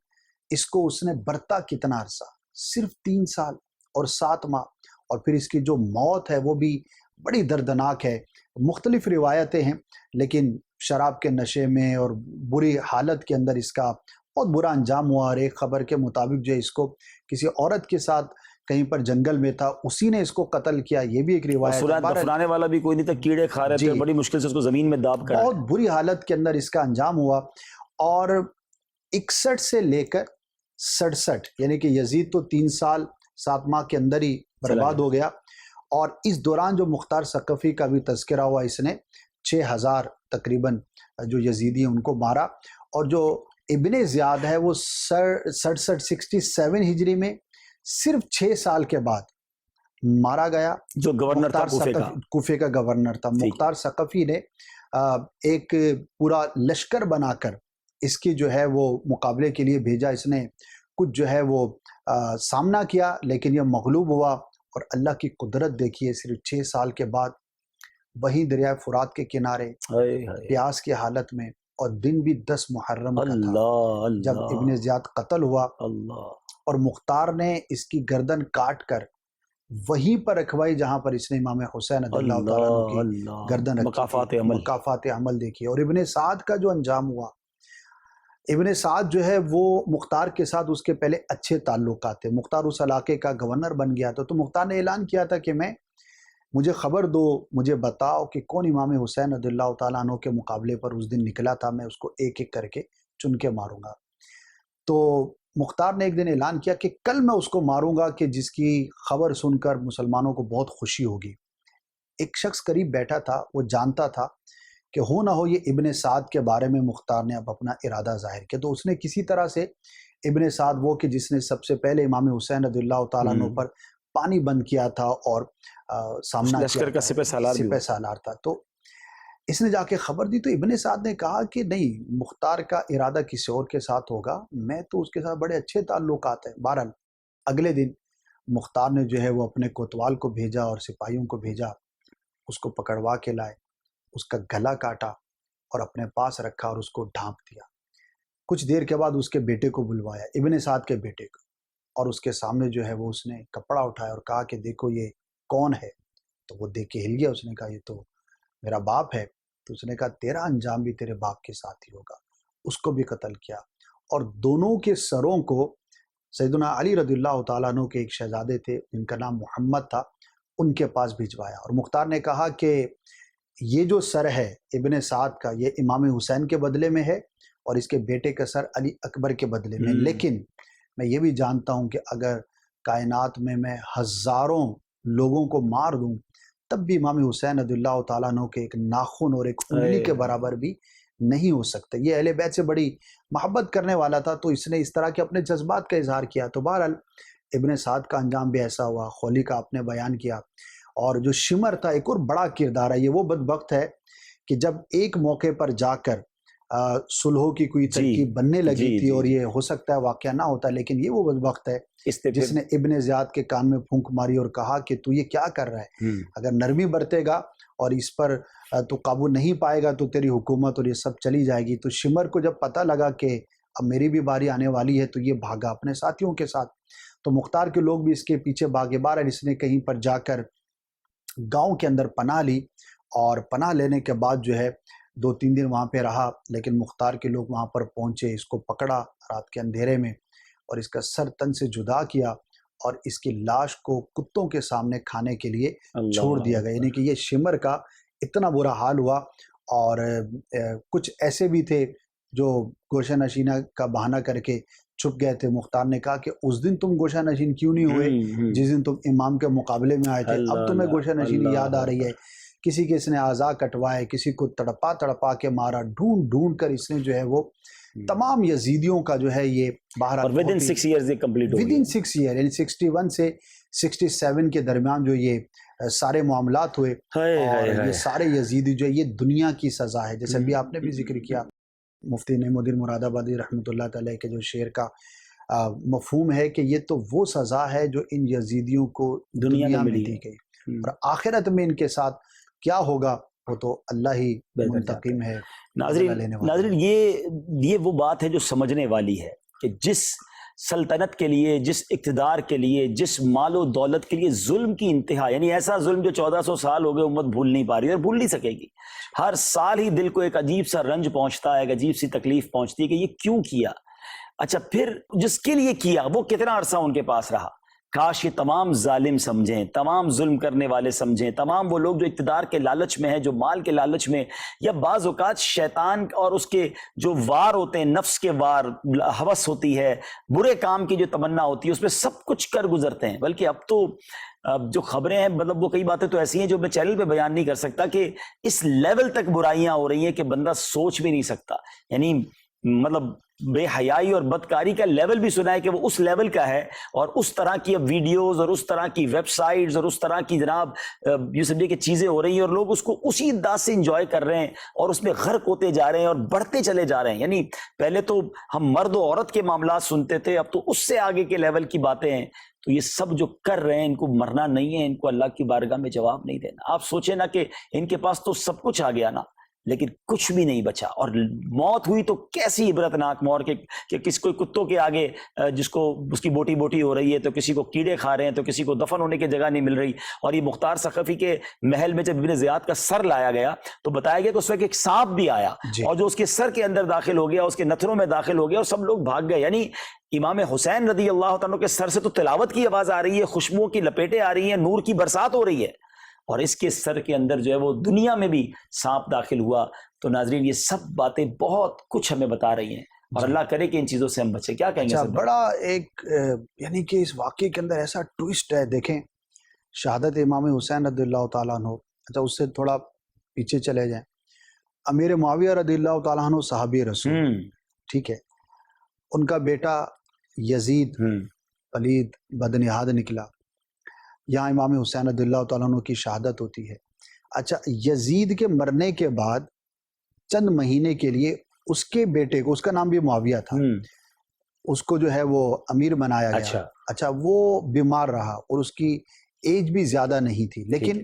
اس کو اس نے برتا کتنا عرصہ؟ صرف 3 سال اور 7 ماہ۔ اور پھر اس کی جو موت ہے وہ بھی بڑی دردناک ہے۔ مختلف روایتیں ہیں، لیکن شراب کے نشے میں اور بری حالت کے اندر اس کا بہت برا انجام ہوا، اور ایک خبر کے مطابق جو ہے اس کو کسی عورت کے ساتھ کہیں پر جنگل میں تھا، اسی نے اس کو قتل کیا، یہ بھی ایک روایت ہے۔ دفنانے والا بھی کوئی نہیں تھا، کیڑے کھا رہے تھے، بڑی مشکل سے اس کو زمین میں داب کر بہت بری حالت کے اندر اس کا انجام ہوا۔ اور 61 سے لے کر 67، یعنی کہ یزید تو 3 سال 7 ماہ کے اندر ہی برباد ہو گیا، اور اس دوران جو مختار ثقفی کا بھی تذکرہ ہوا، اس نے 6000 تقریباً جو یزیدی ہیں ان کو مارا۔ اور جو ابن زیاد ہے وہ 67 ہجری میں صرف 6 سال کے بعد مارا گیا، جو گورنر تھا کوفے کا گورنر تھا۔ مختار ثقفی نے ایک پورا لشکر بنا کر اس کی جو ہے وہ مقابلے کے لیے بھیجا، اس نے کچھ جو ہے وہ سامنا کیا، لیکن یہ مغلوب ہوا، اور اللہ کی قدرت دیکھیے، صرف 6 سال کے بعد وہیں دریائے فرات کے کنارے پیاس کی حالت میں، اور دن بھی 10 محرم کا تھا جب ابن زیاد قتل ہوا، اور مختار نے اس کی گردن کاٹ کر وہیں پر رکھوائی جہاں پر اس نے امام حسین رضی اللہ تعالیٰ عنہ کی گردن رکھی، مکافات عمل دیکھی۔ اور ابن سعد کا جو انجام ہوا، ابن سعد جو ہے وہ مختار کے ساتھ اس کے پہلے اچھے تعلقات تھے، مختار اس علاقے کا گورنر بن گیا تھا، تو مختار نے اعلان کیا تھا کہ مجھے خبر دو، مجھے بتاؤ کہ کون امام حسین رضی اللہ تعالیٰ عنہ کے مقابلے پر اس دن نکلا تھا، میں اس کو ایک ایک کر کے چن کے ماروں گا۔ تو مختار نے ایک دن اعلان کیا کہ کل میں اس کو ماروں گا کہ جس کی خبر سن کر مسلمانوں کو بہت خوشی ہوگی۔ ایک شخص قریب بیٹھا تھا، وہ جانتا تھا کہ ہو نہ ہو یہ ابن سعد کے بارے میں مختار نے اب اپنا ارادہ ظاہر کیا، تو اس نے کسی طرح سے ابن سعد، وہ کہ جس نے سب سے پہلے امام حسین رضی اللہ تعالیٰ عنہ پر پانی بند کیا تھا اور سامنا لشکر کا سپہ سالار تھا، تو اس نے جا کے خبر دی۔ تو ابن سعد نے کہا کہ نہیں، مختار کا ارادہ کسی اور کے ساتھ ہوگا، میں تو اس کے ساتھ بڑے اچھے تعلقات ہیں۔ بہرحال اگلے دن مختار نے جو ہے وہ اپنے کوتوال کو بھیجا اور سپاہیوں کو بھیجا، اس کو پکڑوا کے لائے، اس کا گلا کاٹا اور اپنے پاس رکھا اور اس کو ڈھانپ دیا۔ کچھ دیر کے بعد اس کے بیٹے کو بلوایا، ابن سعد کے بیٹے کو، اور اس کے سامنے جو ہے وہ اس نے کپڑا اٹھایا اور کہا کہ دیکھو یہ کون ہے؟ تو وہ دیکھ کے ہل گیا، اس نے کہا یہ تو میرا باپ ہے۔ تو اس نے کہا تیرا انجام بھی تیرے باپ کے ساتھ ہی ہوگا۔ اس کو بھی قتل کیا، اور دونوں کے سروں کو سیدنا علی رضی اللہ تعالیٰ عنہ کے ایک شہزادے تھے جن کا نام محمد تھا، ان کے پاس بھجوایا۔ اور مختار نے کہا کہ یہ جو سر ہے ابن سعد کا، یہ امام حسین کے بدلے میں ہے، اور اس کے بیٹے کا سر علی اکبر کے بدلے میں، لیکن میں یہ بھی جانتا ہوں کہ اگر کائنات میں ہزاروں لوگوں کو مار دوں تب بھی امام حسین رضی اللہ تعالیٰ عنہ کے ایک ناخن اور ایک انگلی کے برابر بھی نہیں ہو سکتے۔ یہ اہل بیت سے بڑی محبت کرنے والا تھا، تو اس نے اس طرح کے اپنے جذبات کا اظہار کیا۔ تو بہرحال ابن سعد کا انجام بھی ایسا ہوا، خولی کا آپ نے بیان کیا۔ اور جو شمر تھا، ایک اور بڑا کردار ہے، یہ وہ بدبخت ہے کہ جب ایک موقع پر جا کر صلحوں کی کوئی ترکیب بننے لگی تھی، اور یہ ہو سکتا ہے واقعہ نہ ہوتا، لیکن یہ وہ بدبخت ہے جس نے ابن زیاد کے کان میں پھونک ماری اور کہا کہ تو یہ کیا کر رہا ہے؟ اگر نرمی برتے گا اور اس پر تو قابو نہیں پائے گا تو تیری حکومت اور یہ سب چلی جائے گی۔ تو شمر کو جب پتہ لگا کہ اب میری بھی باری آنے والی ہے، تو یہ بھاگا اپنے ساتھیوں کے ساتھ۔ تو مختار کے لوگ بھی اس کے پیچھے بھاگے۔ بہرحال اس نے کہیں پر جا کر گاؤں کے اندر پناہ لی، اور پناہ لینے کے بعد جو ہے 2-3 دن وہاں پہ رہا، لیکن مختار کے لوگ وہاں پر پہنچے، اس کو پکڑا رات کے اندھیرے میں، اور اس کا سر تن سے جدا کیا، اور اس کی لاش کو کتوں کے سامنے کھانے کے لیے چھوڑ دیا گیا۔ یعنی کہ یہ شمر کا اتنا برا حال ہوا۔ اور کچھ ایسے بھی تھے جو گوشہ نشینہ کا بہانہ کر کے چھپ گئے تھے۔ مختار نے کہا کہ اس دن تم گوشہ نشین کیوں نہیں ہوئے جس دن تم امام کے مقابلے میں آئے تھے؟ اب تمہیں گوشہ نشینی یاد آ رہی ہے۔ کسی کے اس نے اعضاء کٹوائے، کسی کو تڑپا تڑپا کے مارا، ڈھونڈ ڈھونڈ کر اس نے جو ہے وہ تمام یزیدیوں کا جو ہے یہ باہر within 6 years یہ کمپلیٹ ہو گیا۔ within 6 years، یعنی 61 سے 67 کے درمیان جو یہ سارے معاملات ہوئے، اور یہ سارے یزیدی جو ہے یہ دنیا کی سزا ہے، جیسے ابھی آپ نے بھی ذکر کیا مفتی نعیم الدین مراد آبادی رحمۃ اللہ تعالی کے جو شعر کا مفہوم ہے کہ یہ تو وہ سزا ہے جو ان یزیدیوں کو دنیا میں دی گئی، اور آخرت میں ان کے ساتھ کیا ہوگا وہ تو اللہ ہی منتقم ہے۔ ناظرین یہ وہ بات ہے جو سمجھنے والی ہے کہ جس سلطنت کے لیے، جس اقتدار کے لیے، جس مال و دولت کے لیے ظلم کی انتہا، یعنی ایسا ظلم جو 1400 سال ہو گئے امت بھول نہیں پا رہی اور بھول نہیں سکے گی، ہر سال ہی دل کو ایک عجیب سا رنج پہنچتا ہے، ایک عجیب سی تکلیف پہنچتی ہے کہ یہ کیوں کیا۔ اچھا پھر جس کے لیے کیا وہ کتنا عرصہ ان کے پاس رہا؟ کاش یہ تمام ظالم سمجھیں، تمام ظلم کرنے والے سمجھیں، تمام وہ لوگ جو اقتدار کے لالچ میں ہیں، جو مال کے لالچ میں، یا بعض اوقات شیطان اور اس کے جو وار ہوتے ہیں، نفس کے وار، ہوس ہوتی ہے، برے کام کی جو تمنا ہوتی ہے، اس میں سب کچھ کر گزرتے ہیں۔ بلکہ اب تو جو خبریں ہیں، مطلب وہ کئی باتیں تو ایسی ہیں جو میں چینل پہ بیان نہیں کر سکتا، کہ اس لیول تک برائیاں ہو رہی ہیں کہ بندہ سوچ بھی نہیں سکتا، یعنی مطلب بے حیائی اور بدکاری کا لیول بھی سنا ہے کہ وہ اس لیول کا ہے، اور اس طرح کی اب ویڈیوز اور اس طرح کی ویب سائٹس اور اس طرح کی جناب یہ سمجھے کہ چیزیں ہو رہی ہیں، اور لوگ اس کو اسی انداز سے انجوائے کر رہے ہیں اور اس میں غرق ہوتے جا رہے ہیں اور بڑھتے چلے جا رہے ہیں۔ یعنی پہلے تو ہم مرد و عورت کے معاملات سنتے تھے، اب تو اس سے آگے کے لیول کی باتیں ہیں۔ تو یہ سب جو کر رہے ہیں، ان کو مرنا نہیں ہے، ان کو اللہ کی بارگاہ میں جواب نہیں دینا۔ آپ سوچیں نا کہ ان کے پاس تو سب کچھ آ گیا نا، لیکن کچھ بھی نہیں بچا، اور موت ہوئی تو کیسی عبرتناک موت کہ کسی کوئی کتوں کے آگے جس کو اس کی بوٹی بوٹی ہو رہی ہے، تو کسی کو کیڑے کھا رہے ہیں، تو کسی کو دفن ہونے کی جگہ نہیں مل رہی۔ اور یہ مختار ثقفی کے محل میں جب ابن زیاد کا سر لایا گیا تو بتایا گیا کہ اس وقت ایک سانپ بھی آیا اور جو اس کے سر کے اندر داخل ہو گیا، اس کے نتھروں میں داخل ہو گیا، اور سب لوگ بھاگ گئے۔ یعنی امام حسین رضی اللہ تعالیٰ کے سر سے تو تلاوت کی آواز آ رہی ہے، خوشبوؤں کی لپیٹیں آ رہی ہیں، نور کی برسات ہو رہی ہے، اور اس کے سر کے اندر جو ہے وہ دنیا میں بھی سانپ داخل ہوا۔ تو ناظرین یہ سب باتیں بہت کچھ ہمیں بتا رہی ہیں، اور اللہ کرے کہ ان چیزوں سے ہم بچیں۔ کیا کہیں گے؟ بڑا ایک یعنی کہ اس واقعے کے اندر ایسا ٹویسٹ ہے، دیکھیں شہادت امام حسین رضی اللہ تعالیٰ عنہ، اچھا اس سے تھوڑا پیچھے چلے جائیں، امیر معاویہ رضی اللہ تعالیٰ عنہ صحابی رسول، ٹھیک ہے، ان کا بیٹا یزید پلید بدنہاد نکلا، یہاں امام حسین رضی اللہ تعالیٰ عنہ کی شہادت ہوتی ہے۔ اچھا یزید کے مرنے کے بعد چند مہینے کے لیے اس کے بیٹے کو، اس کا نام بھی معاویہ تھا، اس کو جو ہے وہ امیر بنایا گیا۔ اچھا وہ بیمار رہا اور اس کی ایج بھی زیادہ نہیں تھی، لیکن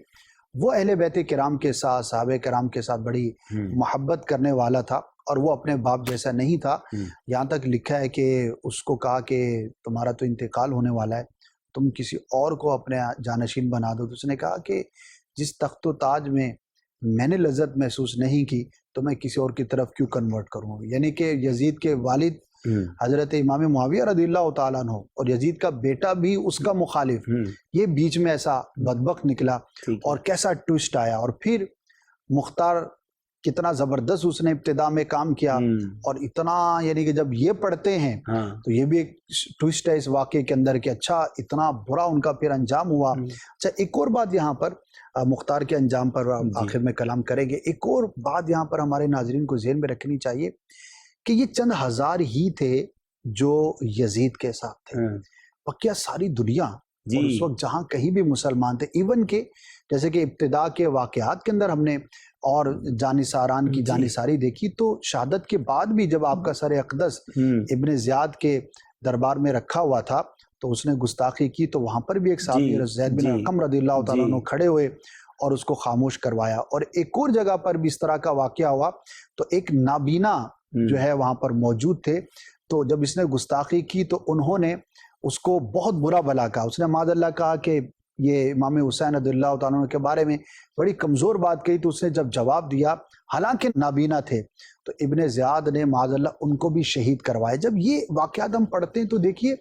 وہ اہل بیت کرام کے ساتھ، صحابہ کرام کے ساتھ بڑی محبت کرنے والا تھا، اور وہ اپنے باپ جیسا نہیں تھا۔ یہاں تک لکھا ہے کہ اس کو کہا کہ تمہارا تو انتقال ہونے والا ہے، تم کسی اور کو اپنے جانشین بنا دو۔ تو اس نے کہا کہ جس تخت و تاج میں نے لذت محسوس نہیں کی تو میں کسی اور کی طرف کیوں کنورٹ کروں۔ یعنی کہ یزید کے والد حضرت امام معاویہ رضی اللہ تعالیٰ عنہ اور یزید کا بیٹا بھی اس کا مخالف، یہ بیچ میں ایسا بدبخت نکلا، اور کیسا ٹویسٹ آیا۔ اور پھر مختار کتنا زبردست اس نے ابتدا میں کام کیا، اور اتنا یعنی کہ جب یہ پڑھتے ہیں تو یہ بھی ایک ٹویسٹ ہے اس واقعے کے اندر کہ اچھا اتنا برا ان کا پھر انجام ہوا۔ اچھا ایک اور بات یہاں پر مختار کے انجام پر آخر میں کلام کریں گے، ایک اور بات یہاں پر ہمارے ناظرین کو ذہن میں رکھنی چاہیے کہ یہ چند ہزار ہی تھے جو یزید کے ساتھ تھے، بقیہ ساری دنیا اور اس وقت جہاں کہیں بھی مسلمان تھے، ایون کہ جیسے کہ ابتدا کے واقعات کے اندر ہم نے اور جانثاران کی جانثاری دیکھی، تو شہادت کے بعد بھی جب آپ کا سر اقدس ابن زیاد کے دربار میں رکھا ہوا تھا تو اس نے گستاخی کی، تو وہاں پر بھی ایک صحابی زید بن ارقم رضی اللہ تعالیٰ عنہ کھڑے ہوئے اور اس کو خاموش کروایا۔ اور ایک اور جگہ پر بھی اس طرح کا واقعہ ہوا تو ایک نابینا جو ہے وہاں پر موجود تھے، تو جب اس نے گستاخی کی تو انہوں نے اس کو بہت برا بھلا کہا، اس نے معاذ اللہ کہا کہ یہ امام حسین رضی اللہ تعالیٰ عنہ کے بارے میں بڑی کمزور بات کہی۔ تو اس نے جب جواب دیا، حالانکہ نابینا تھے، تو ابن زیاد نے معاذ اللہ ان کو بھی شہید کروایا۔ جب یہ واقعات ہم پڑھتے ہیں تو دیکھیے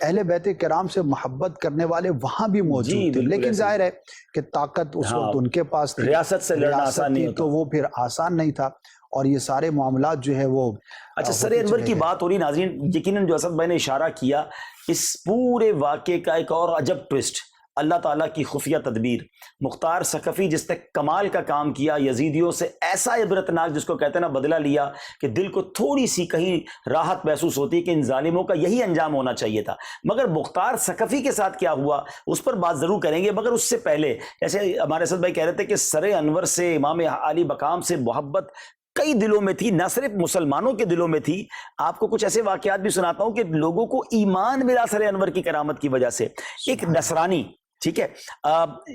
اہل بیت کرام سے محبت کرنے والے وہاں بھی موجود تھے، لیکن ظاہر ہے کہ طاقت اس وقت ان کے پاس تھی، ریاست سے لڑنا آسان نہیں ہوتا، تو وہ پھر آسان نہیں تھا، اور یہ سارے معاملات جو ہے وہ اچھا سر انور کی بات ہو رہی ناظرین، یقیناً جو اسد بھائی نے اشارہ کیا، اس پورے واقعے کا ایک اور عجب ٹوسٹ، اللہ تعالیٰ کی خفیہ تدبیر۔ مختار ثقفی جس نے کمال کا کام کیا، یزیدیوں سے ایسا عبرتناک جس کو کہتے ہیں نا بدلہ لیا کہ دل کو تھوڑی سی کہیں راحت محسوس ہوتی ہے کہ ان ظالموں کا یہی انجام ہونا چاہیے تھا۔ مگر مختار ثقفی کے ساتھ کیا ہوا اس پر بات ضرور کریں گے، مگر اس سے پہلے جیسے ہمارے اسد بھائی کہہ رہے تھے کہ سر انور سے، امام عالی مقام سے محبت کئی دلوں میں تھی، نہ صرف مسلمانوں کے دلوں میں تھی. آپ کو کچھ ایسے واقعات بھی سناتا ہوں کہ لوگوں کو ایمان ملا سر انور کی کرامت کی وجہ سے. ایک نصرانی، ٹھیک ہے،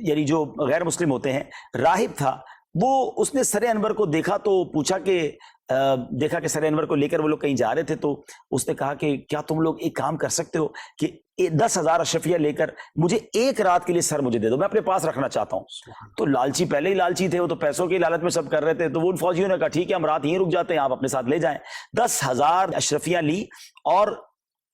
یعنی جو غیر مسلم ہوتے ہیں، راہب تھا، وہ اس نے سر انور کو دیکھا تو پوچھا کہ دیکھا کہ سر انور کو لے کر وہ لوگ کہیں جا رہے تھے، تو اس نے کہا کہ کیا تم لوگ ایک کام کر سکتے ہو کہ 10,000 اشرفیہ لے کر مجھے ایک رات کے لیے سر مجھے دے دو، میں اپنے پاس رکھنا چاہتا ہوں. تو لالچی پہلے ہی لالچی تھے، وہ تو پیسوں کی لالچ میں سب کر رہے تھے. تو وہ ان فوجیوں نے کہا ٹھیک ہے ہم رات یہیں رک جاتے ہیں، آپ اپنے ساتھ لے جائیں. 10,000 اشرفیہ لی اور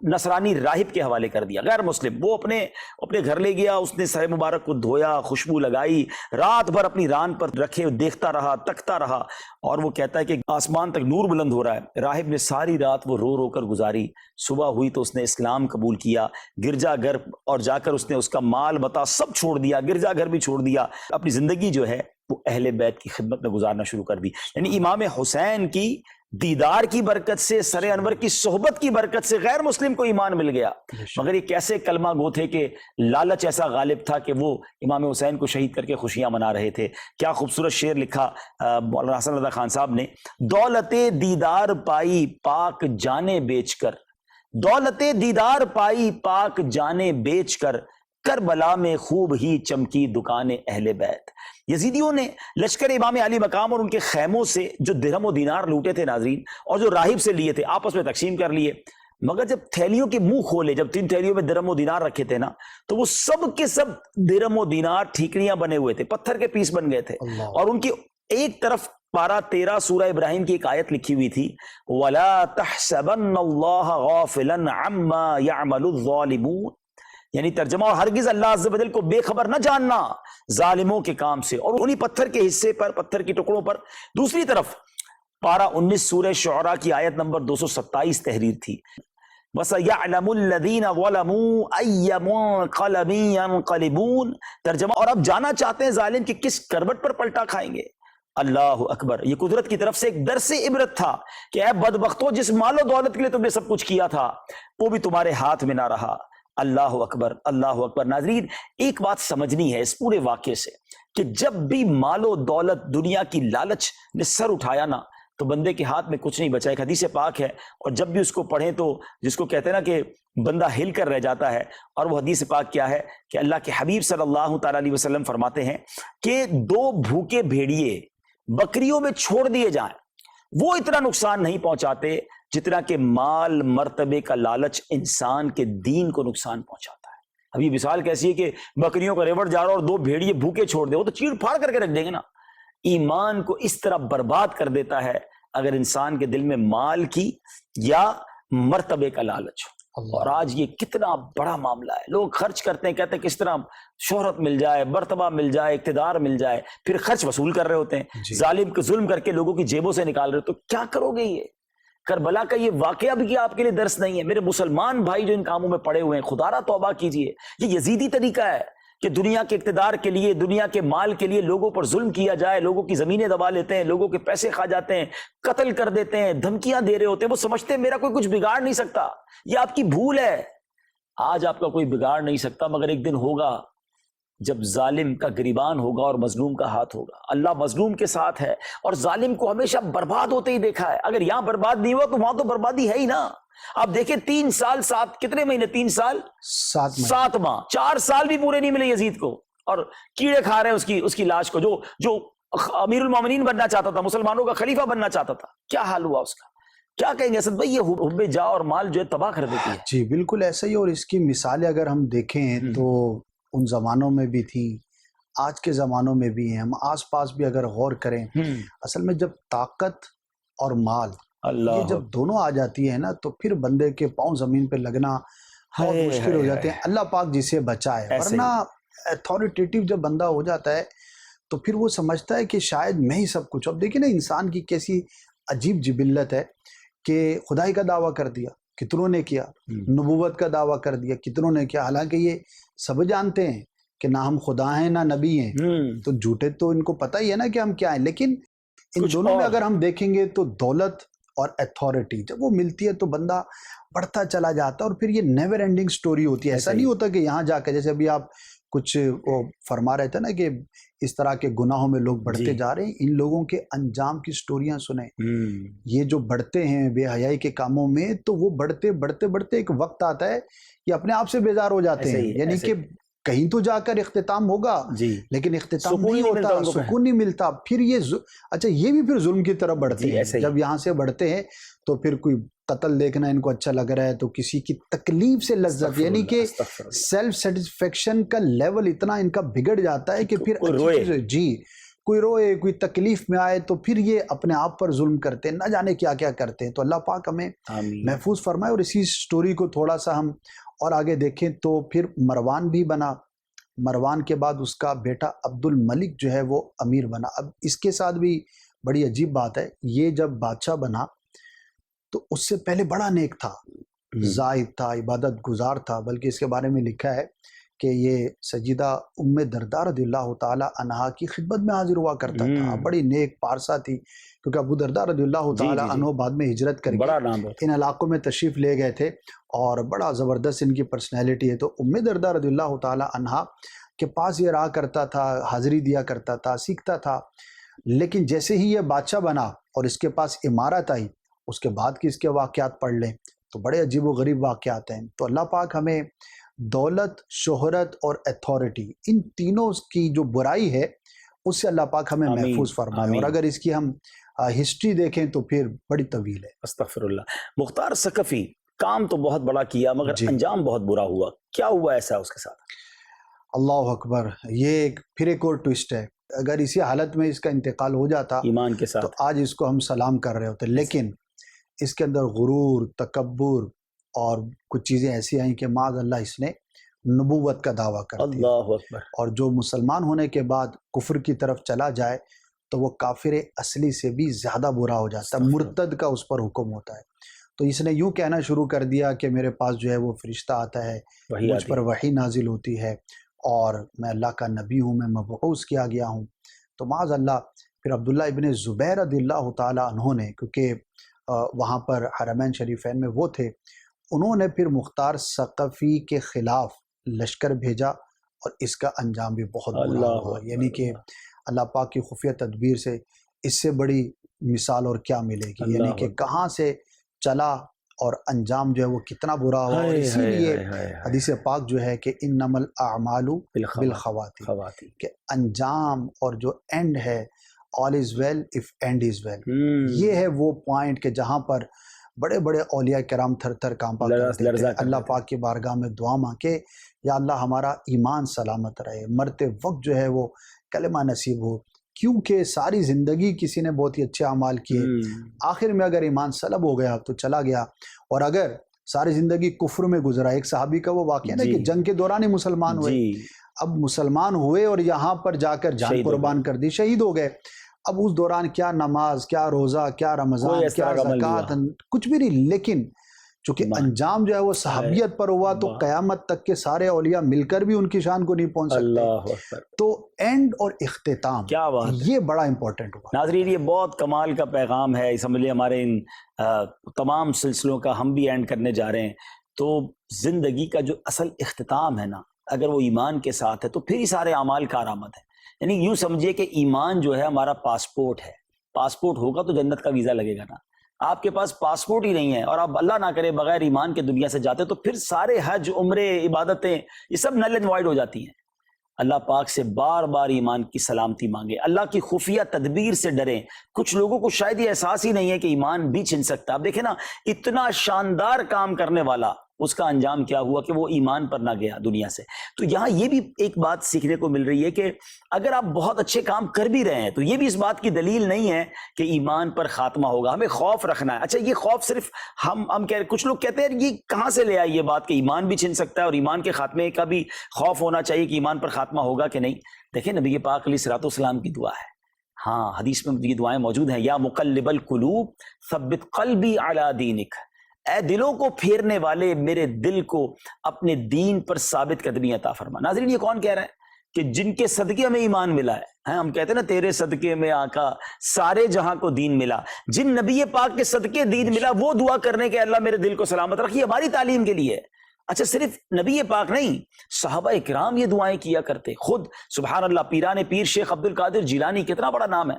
نصرانی راہب کے حوالے کر دیا، غیر مسلم. وہ اپنے گھر لے گیا، اس نے سر مبارک کو دھویا، خوشبو لگائی، رات بھر اپنی ران پر رکھے دیکھتا رہا، تکتا رہا. اور وہ کہتا ہے کہ آسمان تک نور بلند ہو رہا ہے. راہب نے ساری رات وہ رو رو کر گزاری. صبح ہوئی تو اس نے اسلام قبول کیا، گرجا گھر اور جا کر اس نے اس کا مال متا سب چھوڑ دیا، گرجا گھر بھی چھوڑ دیا. اپنی زندگی جو ہے وہ اہل بیت کی خدمت میں گزارنا شروع کر دی. یعنی امام حسین کی دیدار کی برکت سے، سر انور کی صحبت کی برکت سے غیر مسلم کو ایمان مل گیا. مگر یہ کیسے کلمہ گو تھے کہ لالچ ایسا غالب تھا کہ وہ امام حسین کو شہید کر کے خوشیاں منا رہے تھے. کیا خوبصورت شعر لکھا مولانا حسن رضا خان صاحب نے: دولت دیدار پائی پاک جانے بیچ کر، دولت دیدار پائی پاک جانے بیچ کر، کربلا میں خوب ہی چمکی دکان اہل بیت. یزیدیوں نے لشکر امام علی مقام اور ان کے خیموں سے جو درہم و دینار لوٹے تھے ناظرین، اور جو راہب سے لیے تھے، آپس میں تقسیم کر لیے. مگر جب تھیلیوں کے منہ کھولے، جب 3 تھیلیوں میں درہم و دینار رکھے تھے نا، تو وہ سب کے سب درہم و دینار ٹھیکریاں بنے ہوئے تھے، پتھر کے پیس بن گئے تھے. اور ان کی ایک طرف پارہ 13 سورہ ابراہیم کی ایک آیت لکھی ہوئی تھی: وَلَا تَحْسَبَنَّ اللَّهَ غَافِلًا عَمَّا يَعْمَلُ الظَّالِمُونَ، یعنی ترجمہ: اور ہرگز اللہ عز و جل کو بے خبر نہ جاننا ظالموں کے کام سے اور انہی پتھر کے حصے پر، پتھر کی ٹکڑوں پر. دوسری طرف پارہ 19 سورہ شعراء کی آیت نمبر 227 تحریر تھی: وَسَيَعْلَمُ الَّذِينَ ظَلَمُوا أَيَّ مُنقَلَبٍ يَنقَلِبُونَ، ترجمہ: اور اب جانا چاہتے ہیں ظالم کہ کس کروٹ پر پلٹا کھائیں گے. اللہ اکبر. یہ قدرت کی طرف سے ایک درس عبرت تھا کہ اے بدبختو، جس مال و دولت کے لیے تم نے سب کچھ کیا تھا وہ بھی تمہارے ہاتھ میں نہ رہا. اللہ اکبر، اللہ اکبر. ناظرین، ایک بات سمجھنی ہے اس پورے واقعے سے کہ جب بھی مال و دولت، دنیا کی لالچ نے سر اٹھایا نا، تو بندے کے ہاتھ میں کچھ نہیں بچا. ایک حدیث پاک ہے، اور جب بھی اس کو پڑھیں تو جس کو کہتے ہیں نا کہ بندہ ہل کر رہ جاتا ہے. اور وہ حدیث پاک کیا ہے کہ اللہ کے حبیب صلی اللہ تعالی علیہ وسلم فرماتے ہیں کہ 2 بھوکے بھیڑیے بکریوں میں چھوڑ دیے جائیں، وہ اتنا نقصان نہیں پہنچاتے جتنا کہ مال مرتبے کا لالچ انسان کے دین کو نقصان پہنچاتا ہے. اب یہ مثال کیسی ہے کہ بکریوں کا ریوڑ جا رہا اور 2 بھیڑیے بھوکے چھوڑ دے، وہ تو چیڑ پھاڑ کر کے رکھ دیں گے نا. ایمان کو اس طرح برباد کر دیتا ہے اگر انسان کے دل میں مال کی یا مرتبے کا لالچ ہو. اور آج یہ کتنا بڑا معاملہ ہے. لوگ خرچ کرتے ہیں، کہتے ہیں کس طرح شہرت مل جائے، مرتبہ مل جائے، اقتدار مل جائے، پھر خرچ وصول کر رہے ہوتے ہیں. ظالم کو ظلم کر کے لوگوں کی جیبوں سے نکال رہے. تو کیا کرو گے؟ یہ کربلا کا یہ واقعہ بھی کیا آپ کے لیے درس نہیں ہے؟ میرے مسلمان بھائی جو ان کاموں میں پڑے ہوئے ہیں، خدا را توبہ کیجئے. یہ یزیدی طریقہ ہے کہ دنیا کے اقتدار کے لیے، دنیا کے مال کے لیے لوگوں پر ظلم کیا جائے، لوگوں کی زمینیں دبا لیتے ہیں، لوگوں کے پیسے کھا جاتے ہیں، قتل کر دیتے ہیں، دھمکیاں دے رہے ہوتے ہیں. وہ سمجھتے ہیں میرا کوئی کچھ بگاڑ نہیں سکتا. یہ آپ کی بھول ہے. آج آپ کا کوئی بگاڑ نہیں سکتا، مگر ایک دن ہوگا جب ظالم کا گریبان ہوگا اور مظلوم کا ہاتھ ہوگا. اللہ مظلوم کے ساتھ ہے اور ظالم کو ہمیشہ برباد ہوتے ہی دیکھا ہے. اگر یہاں برباد نہیں ہوا تو وہاں تو بربادی ہے ہی نا. آپ دیکھیں 3 سال 7 کتنے مہینے 3 سال 7 ماہ 4 سال بھی پورے نہیں ملے یزید کو، اور کیڑے کھا رہے ہیں اس کی لاش کو، جو امیر المومنین بننا چاہتا تھا، مسلمانوں کا خلیفہ بننا چاہتا تھا. کیا حال ہوا اس کا؟ کیا کہیں گے اسد بھائی؟ یہ حب جا اور مال جو ہے تباہ کر دیتی ہے. جی بالکل ایسا ہی. اور اس کی مثالیں اگر ہم دیکھیں تو ان زمانوں میں بھی تھی، آج کے زمانوں میں بھی ہیں. ہم آس پاس بھی اگر غور کریں، اصل میں جب طاقت اور مال یہ جب دونوں آ جاتی ہے نا، تو پھر بندے کے پاؤں زمین پہ لگنا بہت مشکل ہو جاتے ہیں. اللہ پاک جسے بچائے. ورنہ اتھارٹیٹیو جب بندہ ہو جاتا ہے تو پھر وہ سمجھتا ہے کہ شاید میں ہی سب کچھ. اب دیکھیں نا انسان کی کیسی عجیب جبلت ہے کہ خدائی کا دعویٰ کر دیا کتنوں نے کیا، نبوت کا دعویٰ کر دیا کتنوں نے کیا، حالانکہ یہ سب جانتے ہیں کہ نہ ہم خدا ہیں نہ نبی ہیں. تو جھوٹے تو ان کو پتہ ہی ہے نا کہ ہم کیا ہیں. لیکن ان دونوں میں اگر ہم دیکھیں گے تو دولت اور اتھارٹی جب وہ ملتی ہے تو بندہ بڑھتا چلا جاتا ہے، اور پھر یہ نیور اینڈنگ سٹوری ہوتی ہے. ایسا نہیں ہوتا کہ یہاں جا کے، جیسے ابھی آپ کچھ وہ فرما رہے تھے نا کہ اس طرح کے گناہوں میں لوگ بڑھتے جا رہے ہیں، ان لوگوں کے انجام کی سٹوریاں سنیں. یہ جو بڑھتے ہیں بے حیائی کے کاموں میں، تو وہ بڑھتے بڑھتے بڑھتے ایک وقت آتا ہے یہ اپنے آپ سے بیزار ہو جاتے ہیں. یعنی کہ کہیں تو جا کر اختتام ہوگا، لیکن اختتام نہیں ہوتا، سکون نہیں ملتا. پھر یہ اچھا یہ بھی پھر ظلم کی طرف بڑھتے ہیں. جب یہاں سے بڑھتے ہیں تو پھر کوئی قتل دیکھنا ان کو اچھا لگ رہا ہے، تو کسی کی تکلیف سے لذت، یعنی کہ سیلف سیٹسفیکشن کا لیول اتنا ان کا بگڑ جاتا ہے کہ پھر کوئی روئے، کوئی تکلیف میں آئے تو پھر یہ اپنے آپ پر ظلم کرتے ہیں، نہ جانے کیا کیا کرتے ہیں. تو اللہ پاک ہمیں محفوظ فرمائے. اور اسی سٹوری کو تھوڑا سا ہم اور آگے دیکھیں تو پھر مروان بھی بنا. مروان کے بعد اس کا بیٹا عبد الملک جو ہے وہ امیر بنا. اب اس کے ساتھ بھی بڑی عجیب بات ہے، یہ جب بادشاہ بنا تو اس سے پہلے بڑا نیک تھا، زاہد تھا، عبادت گزار تھا. بلکہ اس کے بارے میں لکھا ہے کہ یہ سیدہ ام درداء رضی اللہ تعالی عنہا کی خدمت میں حاضر ہوا کرتا تھا. بڑی نیک پارسا تھی، کیونکہ ابو درداء رضی اللہ تعالی عنہ بعد میں ہجرت کر کے ان علاقوں میں تشریف لے گئے تھے، اور بڑا زبردست ان کی پرسنالٹی ہے. تو ام درداء رضی اللہ تعالی عنہا کے پاس یہ رہا کرتا تھا، حاضری دیا کرتا تھا، سیکھتا تھا. لیکن جیسے ہی یہ بادشاہ بنا اور اس کے پاس عمارت آئی، اس کے بعد کی اس کے واقعات پڑھ لیں تو بڑے عجیب و غریب واقعات ہیں. تو اللہ پاک ہمیں دولت، شہرت اور اتھارٹی، ان تینوں کی جو برائی ہے اس سے اللہ پاک ہمیں محفوظ فرمائے. اور اگر اس کی ہم ہسٹری دیکھیں تو پھر بڑی طویل ہے. استغفر اللہ. مختار ثقفی کام تو بہت بڑا کیا مگر انجام بہت برا ہوا، کیا ہوا ایسا اس کے ساتھ؟ اللہ اکبر، یہ پھر ایک اور ٹوسٹ ہے. اگر اسی حالت میں اس کا انتقال ہو جاتا ایمان کے ساتھ تو آج اس کو ہم سلام کر رہے ہوتے. لیکن اس کے اندر غرور، تکبر اور کچھ چیزیں ایسی آئیں کہ معاذ اللہ اس نے نبوت کا دعویٰ کر دیا. اللہ اکبر. اور جو مسلمان ہونے کے بعد کفر کی طرف چلا جائے تو وہ کافر اصلی سے بھی زیادہ برا ہو جاتا ہے، مرتد کا اس پر حکم ہوتا ہے. تو اس نے یوں کہنا شروع کر دیا کہ میرے پاس جو ہے وہ فرشتہ آتا ہے، مجھ پر وحی نازل ہوتی ہے، اور میں اللہ کا نبی ہوں، میں مبعوث کیا گیا ہوں. تو معاذ اللہ پھر عبداللہ ابن زبیر رضی اللہ تعالی عنہ نے، کیونکہ وہاں پر حرمین شریفین میں وہ تھے، انہوں نے پھر مختار ثقفی کے خلاف لشکر بھیجا، اور اس کا انجام بھی بہت برا ہوا. یعنی کہ اللہ پاک کی خفیہ تدبیر سے اس سے بڑی مثال اور کیا ملے گی. یعنی کہ کہاں سے چلا اور انجام جو ہے وہ کتنا برا ہوا. اور اسی لیے حدیث پاک جو ہے کہ انما الاعمال بالخواتیم، کہ انجام اور جو اینڈ ہے، all is well if end is well. یہ ہے وہ پوائنٹ کہ جہاں پر بڑے بڑے اولیاء کرام تھر تھر کانپا کرتے تھے. اللہ پاک کی بارگاہ میں دعا مانگے، یا اللہ ہمارا ایمان سلامت رہے، مرتے وقت جو ہے وہ کلمہ نصیب ہو. کیونکہ ساری زندگی کسی نے بہت ہی اچھے اعمال کیے، آخر میں اگر ایمان سلب ہو گیا تو چلا گیا. اور اگر ساری زندگی کفر میں گزرا، ایک صحابی کا وہ واقعہ نا کہ جنگ کے دوران ہی مسلمان ہوئے، اب مسلمان ہوئے اور یہاں پر جا کر جان قربان کر دی، شہید ہو گئے. اب اس دوران کیا نماز، کیا روزہ، کیا رمضان، کیا زکوٰۃ، کچھ بھی نہیں. لیکن چونکہ انجام جو ہے وہ صحابیت پر ہوا تو قیامت تک کے سارے اولیاء مل کر بھی ان کی شان کو نہیں پہنچ سکتے. تو اینڈ اور اختتام، کیا بات، یہ بڑا امپورٹنٹ ہوا. ناظرین یہ بہت کمال کا پیغام ہے. سمجھ لیے ہمارے ان تمام سلسلوں کا ہم بھی اینڈ کرنے جا رہے ہیں. تو زندگی کا جو اصل اختتام ہے نا، اگر وہ ایمان کے ساتھ ہے تو پھر ہی سارے اعمال کارآمد ہیں. یعنی یوں سمجھیے کہ ایمان جو ہے ہمارا پاسپورٹ ہے. پاسپورٹ ہوگا تو جنت کا ویزا لگے گا نا. آپ کے پاس پاسپورٹ ہی نہیں ہے اور آپ اللہ نہ کرے بغیر ایمان کے دنیا سے جاتے تو پھر سارے حج، عمرے، عبادتیں یہ سب نل اینڈ وائڈ ہو جاتی ہیں. اللہ پاک سے بار بار ایمان کی سلامتی مانگے، اللہ کی خفیہ تدبیر سے ڈریں. کچھ لوگوں کو شاید یہ احساس ہی نہیں ہے کہ ایمان بھی چھن سکتا. آپ دیکھیں نا، اتنا شاندار کام کرنے والا، اس کا انجام کیا ہوا کہ وہ ایمان پر نہ گیا دنیا سے. تو یہاں یہ بھی ایک بات سیکھنے کو مل رہی ہے کہ اگر آپ بہت اچھے کام کر بھی رہے ہیں تو یہ بھی اس بات کی دلیل نہیں ہے کہ ایمان پر خاتمہ ہوگا. ہمیں خوف رکھنا ہے. اچھا یہ خوف صرف ہم کچھ لوگ کہتے ہیں یہ کہاں سے لے آئی یہ بات کہ ایمان بھی چھن سکتا ہے اور ایمان کے خاتمے کا بھی خوف ہونا چاہیے کہ ایمان پر خاتمہ ہوگا کہ نہیں. دیکھیں نبی پاک علیہ الصلوۃ والسلام کی دعا ہے. ہاں حدیث میں یہ دعائیں موجود ہیں. یا مقلب القلوب ثبت قلبی علی دینک، اے دلوں کو پھیرنے والے میرے دل کو اپنے دین پر ثابت قدمی عطا فرما. ناظرین یہ کون کہہ رہا ہے؟ کہ جن کے صدقے ہمیں ایمان ملا ہے. ہم کہتے ہیں نا تیرے صدقے میں آقا سارے جہاں کو دین ملا. جن نبی پاک کے صدقے دین ملا وہ دعا کرنے کے اللہ میرے دل کو سلامت رکھیے، ہماری تعلیم کے لیے. اچھا صرف نبی پاک نہیں، صحابہ اکرام یہ دعائیں کیا کرتے. خود سبحان اللہ پیران پیر شیخ عبد القادر جیلانی، کتنا بڑا نام ہے،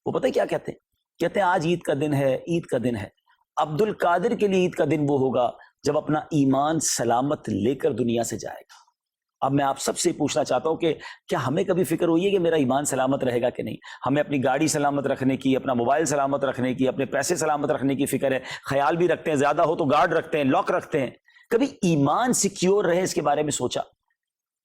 وہ پتہ کیا کہتے ہیں؟ کہتے ہیں آج عید کا دن ہے، عید کا دن ہے. عبد القادر کے لیے عید کا دن وہ ہوگا جب اپنا ایمان سلامت لے کر دنیا سے جائے گا. اب میں آپ سب سے پوچھنا چاہتا ہوں کہ کیا ہمیں کبھی فکر ہوئی ہے کہ میرا ایمان سلامت رہے گا کہ نہیں؟ ہمیں اپنی گاڑی سلامت رکھنے کی، اپنا موبائل سلامت رکھنے کی، اپنے پیسے سلامت رکھنے کی فکر ہے، خیال بھی رکھتے ہیں، زیادہ ہو تو گارڈ رکھتے ہیں، لاک رکھتے ہیں. کبھی ایمان سیکیور رہے اس کے بارے میں سوچا؟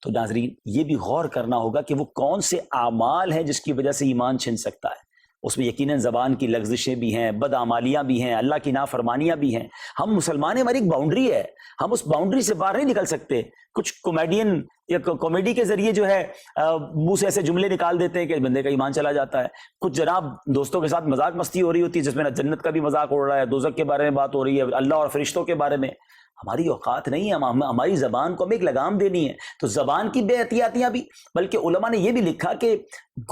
تو ناظرین یہ بھی غور کرنا ہوگا کہ وہ کون سے اعمال ہیں جس کی وجہ سے ایمان چھن سکتا ہے. اس میں یقیناً زبان کی لغزشیں بھی ہیں، بدعمالیاں بھی ہیں، اللہ کی نافرمانیاں بھی ہیں. ہم مسلمان، ہماری ایک باؤنڈری ہے، ہم اس باؤنڈری سے باہر نہیں نکل سکتے. کچھ کامیڈین یا کامیڈی کے ذریعے جو ہے منہ سے ایسے جملے نکال دیتے ہیں کہ بندے کا ایمان چلا جاتا ہے. کچھ جناب دوستوں کے ساتھ مذاق مستی ہو رہی ہوتی ہے جس میں جنت کا بھی مذاق اڑ رہا ہے، دوزخ کے بارے میں بات ہو رہی ہے، اللہ اور فرشتوں کے بارے میں. ہماری اوقات نہیں ہے، ہماری زبان کو ہمیں ایک لگام دینی ہے. تو زبان کی بے احتیاطیاں بھی، بلکہ علماء نے یہ بھی لکھا کہ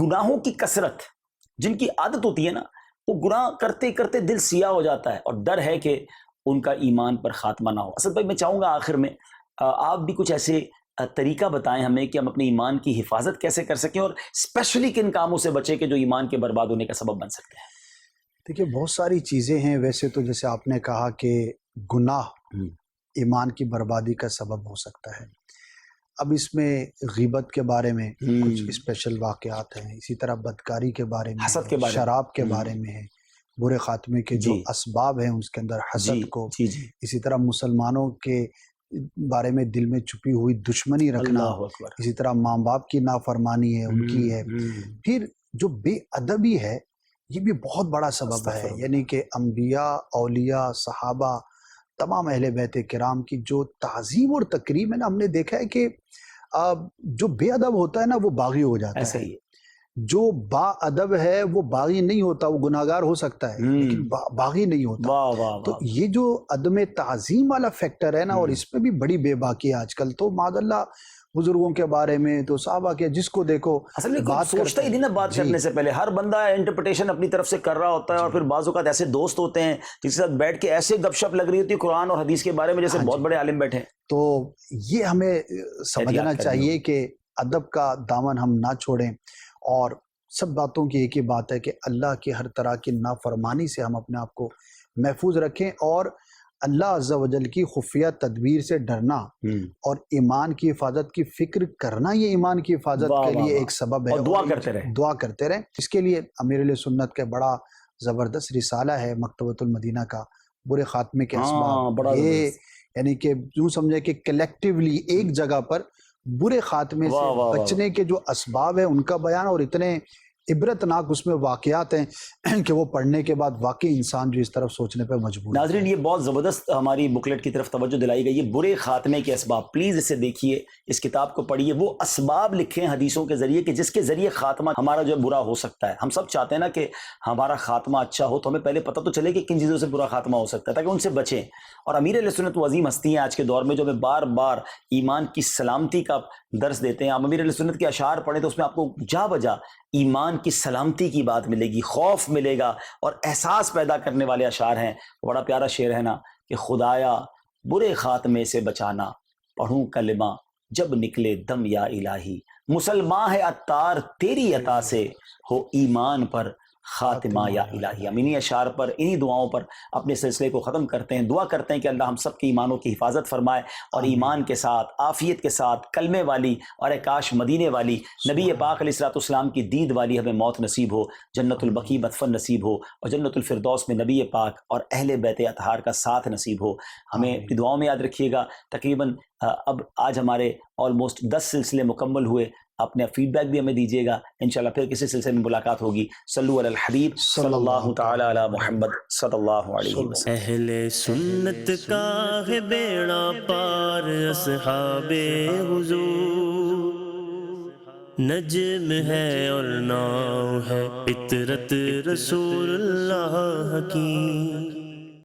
گناہوں کی کثرت، جن کی عادت ہوتی ہے نا، وہ گناہ کرتے کرتے دل سیاہ ہو جاتا ہے اور ڈر ہے کہ ان کا ایمان پر خاتمہ نہ ہو. اسد بھائی میں چاہوں گا آخر میں آپ بھی کچھ ایسے طریقہ بتائیں ہمیں کہ ہم اپنے ایمان کی حفاظت کیسے کر سکیں، اور اسپیشلی کن کاموں سے بچیں کہ جو ایمان کے برباد ہونے کا سبب بن سکتے ہیں. دیکھیے بہت ساری چیزیں ہیں. ویسے تو جیسے آپ نے کہا کہ گناہ ایمان کی بربادی کا سبب ہو سکتا ہے. اب اس میں غیبت کے بارے میں کچھ اسپیشل واقعات ہیں، اسی طرح بدکاری کے بارے میں، حسد کے بارے میں، شراب کے بارے میں ہے، برے خاتمے کے جو اسباب ہیں اس کے اندر حسد کو، اسی طرح مسلمانوں کے بارے میں دل میں چھپی ہوئی دشمنی رکھنا، اسی طرح ماں باپ کی نافرمانی ہے ان کی ہے. پھر جو بے ادبی ہے یہ بھی بہت بڑا سبب ہے. یعنی کہ انبیاء، اولیاء، صحابہ، تمام اہل بیت کرام کی جو تعظیم اور تکریم ہے نا، ہم نے دیکھا ہے کہ جو بے ادب ہوتا ہے نا وہ باغی ہو جاتا ہے. جو با ادب ہے وہ باغی نہیں ہوتا، وہ گناہگار ہو سکتا ہے لیکن باغی نہیں ہوتا. تو یہ جو عدم تعظیم والا فیکٹر ہے نا، اور اس میں بھی بڑی بے باکی ہے آج کل. تو معاذ اللہ بزرگوں کے بارے میں تو صحابہ کے جس کو دیکھو اصل میں بات سوچتا ہی نہیں نا، بات کرنے سے پہلے ہر بندہ انٹرپریٹیشن اپنی طرف سے کر رہا ہوتا ہے. اور پھر بعض اوقات ایسے دوست ہوتے ہیں جس کے ساتھ بیٹھ کے ایسے گپ شپ لگ رہی ہوتی ہے قرآن اور حدیث کے بارے میں جیسے بہت بڑے عالم بیٹھے. تو یہ ہمیں سمجھنا چاہیے کہ ادب کا دامن ہم نہ چھوڑیں، اور سب باتوں کی ایک ہی بات ہے کہ اللہ کی ہر طرح کی نافرمانی سے ہم اپنے آپ کو محفوظ رکھیں، اور اللہ عز و جل کی خفیہ تدبیر سے ڈرنا اور ایمان کی حفاظت کی فکر کرنا، یہ ایمان کی حفاظت کے لیے ایک سبب ہے. اور دعا کرتے رہیں. اس کے لیے امیر علیہ سنت کا بڑا زبردست رسالہ ہے مکتبۃ المدینہ کا، برے خاتمے کے اسباب. یہ یعنی کہ یوں سمجھے کہ کلیکٹیولی ایک جگہ پر برے خاتمے سے بچنے کے جو اسباب ہیں ان کا بیان، اور اتنے عبرتناک اس میں واقعات ہیں کہ وہ پڑھنے کے بعد واقعی انسان جو اس طرف سوچنے پہ مجبور. ناظرین یہ بہت زبردست ہماری بکلیٹ کی طرف توجہ دلائی گئی. یہ برے خاتمے کے اسباب، پلیز اسے دیکھیے، اس کتاب کو پڑھیے. وہ اسباب لکھیں حدیثوں کے ذریعے کہ جس کے ذریعے خاتمہ ہمارا جو برا ہو سکتا ہے. ہم سب چاہتے ہیں نا کہ ہمارا خاتمہ اچھا ہو، تو ہمیں پہلے پتہ تو چلے کہ کن چیزوں سے برا خاتمہ ہو سکتا ہے تاکہ ان سے بچیں. اور امیر علیہ سنت وہ عظیم ہستی ہیں آج کے دور میں جو ہمیں بار بار ایمان کی سلامتی کا درس دیتے ہیں. آپ امیر علیہ سنت کے اشعار پڑھیں تو اس میں آپ کو جا بجا ایمان کی سلامتی کی بات ملے گی، خوف ملے گا، اور احساس پیدا کرنے والے اشعار ہیں. بڑا پیارا شعر ہے نا کہ خدایا برے خاتمے سے بچانا، پڑھوں کلمہ جب نکلے دم یا الہی. مسلمان ہے عطار تیری عطا سے، ہو ایمان پر خاتمہ یا الہی. ہم انہی اشعار پر، انہی دعاؤں پر اپنے سلسلے کو ختم کرتے ہیں. دعا کرتے ہیں کہ اللہ ہم سب کے ایمانوں کی حفاظت فرمائے، اور ایمان کے ساتھ، عافیت کے ساتھ، کلمے والی اور کاش مدینے والی، نبی پاک علیہ الصلوۃ والسلام کی دید والی ہمیں موت نصیب ہو، جنت البقیع مدفن نصیب ہو، اور جنت الفردوس میں نبی پاک اور اہل بیت اطہار کا ساتھ نصیب ہو. ہمیں اپنی دعاؤں میں یاد رکھیے گا. تقریباً اب آج ہمارے آلموسٹ 10 سلسلے مکمل ہوئے. اپنے فیڈ بیک بھی ہمیں دیجیے گا. انشاءاللہ پھر کسی سلسلے میں ملاقات ہوگی. صلو علی الحبیب صلی اللہ تعالی علی محمد صلی اللہ علیہ وسلم. اہل سنت کا ہے بیڑا پار اصحاب حضور، نجم ہے اور ناؤ ہے فطرت رسول اللہ کی.